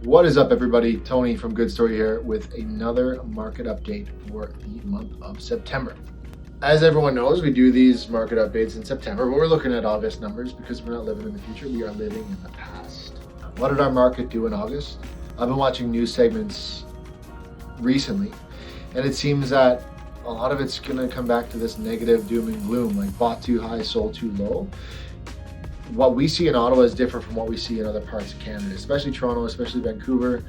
What is up, everybody? Tony from Good Story here with another market update for the month of September. As everyone knows, we do these market updates in September, but we're looking at August numbers because we're not living in the future, we are living in the past. What did our market do in August? I've been watching news segments recently, and it seems that a lot of it's going to come back to this negative doom and gloom, like bought too high, sold too low. What we see in Ottawa is different from what we see in other parts of Canada, especially Toronto, especially Vancouver.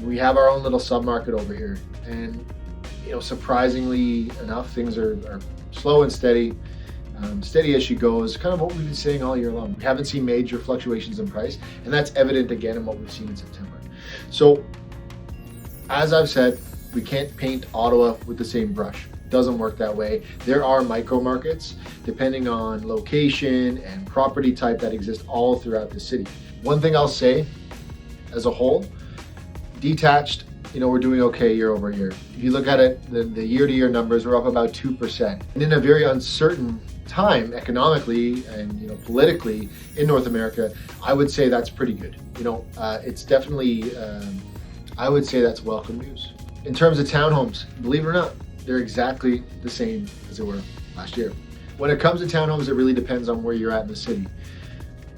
We have our own little sub-market over here, and surprisingly enough, things are slow and steady, steady as she goes. Kind of what we've been saying all year long. We haven't seen major fluctuations in price, and that's evident again in what we've seen in September. So, as I've said, we can't paint Ottawa with the same brush. Doesn't work that way. There are micro markets depending on location and property type that exist all throughout the city. One thing I'll say as a whole, detached, we're doing okay year over year. If you look at it, the year-to-year numbers, we're up about 2%. And in a very uncertain time economically and politically in North America, I would say that's pretty good. It's definitely, I would say that's welcome news. In terms of townhomes, believe it or not, they're exactly the same as they were last year. When it comes to townhomes, it really depends on where you're at in the city.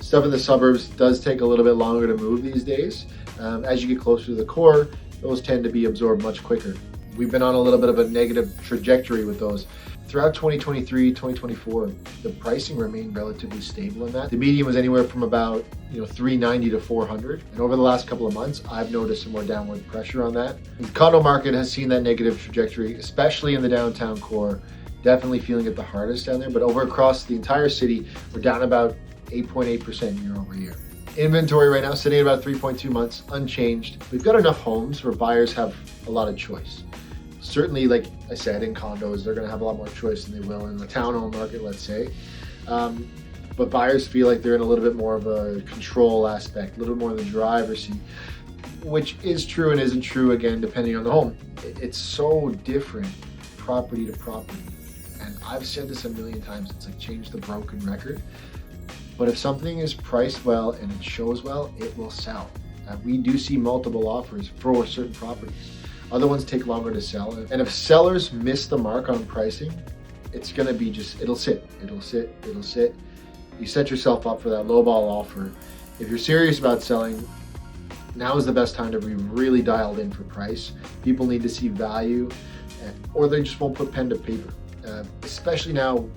Stuff in the suburbs does take a little bit longer to move these days. As you get closer to the core, those tend to be absorbed much quicker. We've been on a little bit of a negative trajectory with those. Throughout 2023, 2024, the pricing remained relatively stable in that. The median was anywhere from about $390 to $400. And over the last couple of months, I've noticed some more downward pressure on that. The condo market has seen that negative trajectory, especially in the downtown core. Definitely feeling it the hardest down there, but over across the entire city, we're down about 8.8% year over year. Inventory right now sitting at about 3.2 months, unchanged. We've got enough homes where buyers have a lot of choice. Certainly, like I said, in condos, they're going to have a lot more choice than they will in the townhome market, let's say. But buyers feel like they're in a little bit more of a control aspect, a little more in the driver's seat, which is true and isn't true, again, depending on the home. It's so different property to property. And I've said this a million times, it's like change the broken record. But if something is priced well and it shows well, it will sell. We do see multiple offers for certain properties. Other ones take longer to sell. And if sellers miss the mark on pricing, it's going to be it'll sit. You set yourself up for that lowball offer. If you're serious about selling, now is the best time to be really dialed in for price. People need to see value, or they just won't put pen to paper. Especially now,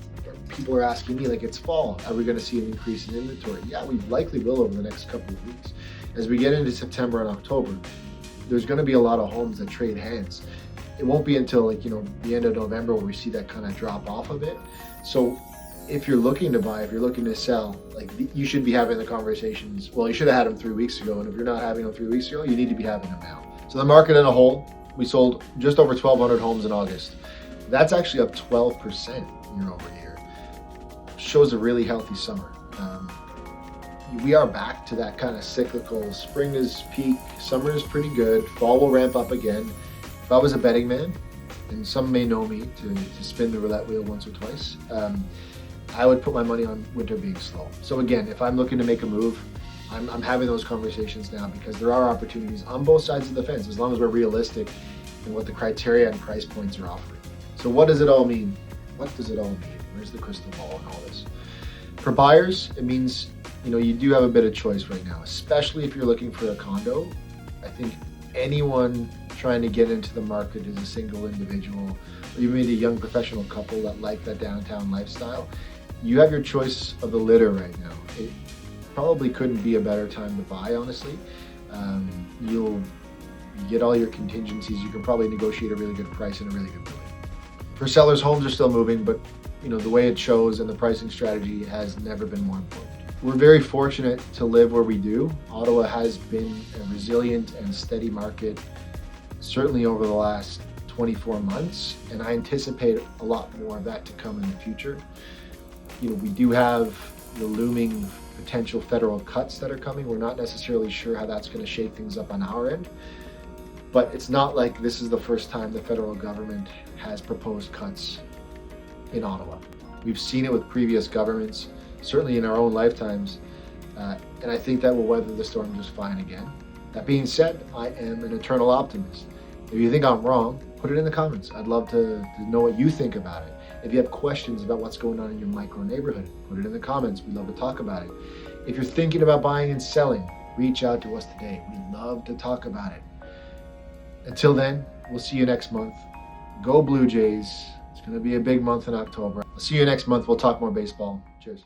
people are asking me, like, it's fall, are we going to see an increase in inventory? Yeah, we likely will over the next couple of weeks. As we get into September and October, there's going to be a lot of homes that trade hands. It won't be until the end of November where we see that kind of drop off a bit. So if you're looking to buy, if you're looking to sell, you should be having the conversations. Well, you should have had them 3 weeks ago. And if you're not having them 3 weeks ago, you need to be having them now. So the market in a whole, we sold just over 1,200 homes in August. That's actually up 12% year over year. Shows a really healthy summer. We are back to that kind of cyclical. Spring is peak, summer is pretty good, fall will ramp up again. If I was a betting man, and some may know me to spin the roulette wheel once or twice, I would put my money on winter being slow. So again, if I'm looking to make a move, I'm having those conversations now because there are opportunities on both sides of the fence as long as we're realistic in what the criteria and price points are offering. So what does it all mean? What does it all mean? Where's the crystal ball and all this? For buyers, it means you do have a bit of choice right now, especially if you're looking for a condo. I think anyone trying to get into the market as a single individual, or even maybe a young professional couple that like that downtown lifestyle, you have your choice of the litter right now. It probably couldn't be a better time to buy, honestly. You'll get all your contingencies. You can probably negotiate a really good price and a really good building. For sellers, homes are still moving, but the way it shows and the pricing strategy has never been more important. We're very fortunate to live where we do. Ottawa has been a resilient and steady market, certainly over the last 24 months, and I anticipate a lot more of that to come in the future. We do have the looming potential federal cuts that are coming. We're not necessarily sure how that's going to shake things up on our end, but it's not like this is the first time the federal government has proposed cuts in Ottawa. We've seen it with previous governments, certainly in our own lifetimes, and I think that will weather the storm just fine again. That being said, I am an eternal optimist. If you think I'm wrong, put it in the comments. I'd love to know what you think about it. If you have questions about what's going on in your micro neighborhood, put it in the comments. We'd love to talk about it. If you're thinking about buying and selling, reach out to us today. We'd love to talk about it. Until then, we'll see you next month. Go Blue Jays. It's going to be a big month in October. I'll see you next month. We'll talk more baseball. Cheers.